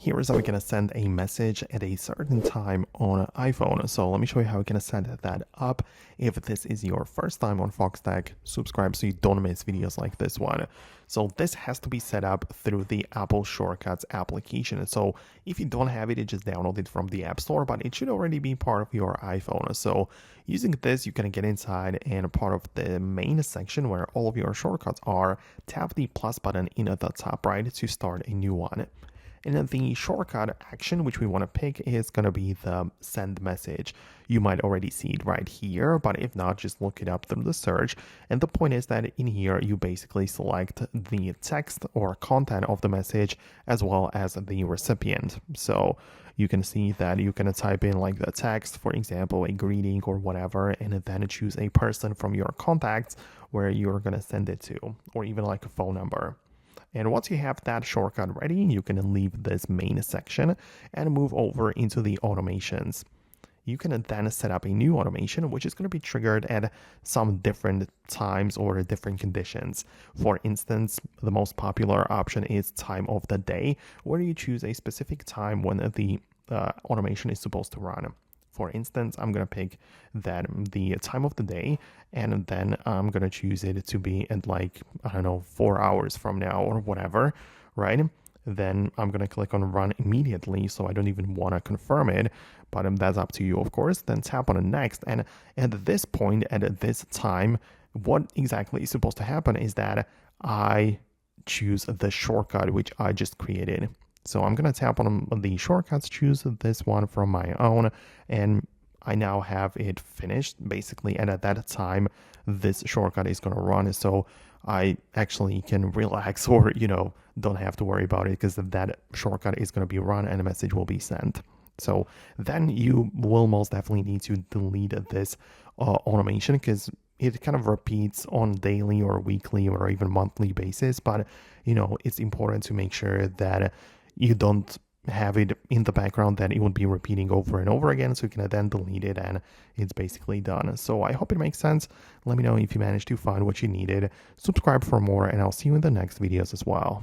Here is how we can send a message at a certain time on iPhone. So let me show you how we can set that up. If this is your first time on Foxtecc, subscribe so you don't miss videos like this one. So this has to be set up through the Apple Shortcuts application. So if you don't have it, you just download it from the App Store, but it should already be part of your iPhone. So using this, you can get inside and part of the main section where all of your shortcuts are, tap the plus button in at the top right to start a new one. And then the shortcut action, which we want to pick, is going to be the send message. You might already see it right here, but if not, just look it up through the search. And the point is that in here, you basically select the text or content of the message as well as the recipient. So you can see that you can type in like the text, for example, a greeting or whatever, and then choose a person from your contacts where you're going to send it to, or even like a phone number. And once you have that shortcut ready, you can leave this main section and move over into the automations. You can then set up a new automation, which is going to be triggered at some different times or different conditions. For instance, the most popular option is time of the day, where you choose a specific time when the automation is supposed to run. For instance, I'm going to pick that the time of the day, and then I'm going to choose it to be at like, I don't know, 4 hours from now or whatever, right? Then I'm going to click on run immediately, so I don't even want to confirm it, but that's up to you, of course. Then tap on the next, and at this point, at this time, what exactly is supposed to happen is that I choose the shortcut which I just created. So I'm going to tap on the shortcuts, choose this one from my own, and I now have it finished basically. And at that time, this shortcut is going to run. So I actually can relax or, don't have to worry about it because that shortcut is going to be run and a message will be sent. So then you will most definitely need to delete this automation because it kind of repeats on daily or weekly or even monthly basis. But, it's important to make sure that you don't have it in the background that it would be repeating over and over again, so you can then delete it and it's basically done. So I hope it makes sense. Let me know if you managed to find what you needed. Subscribe for more, and I'll see you in the next videos as well.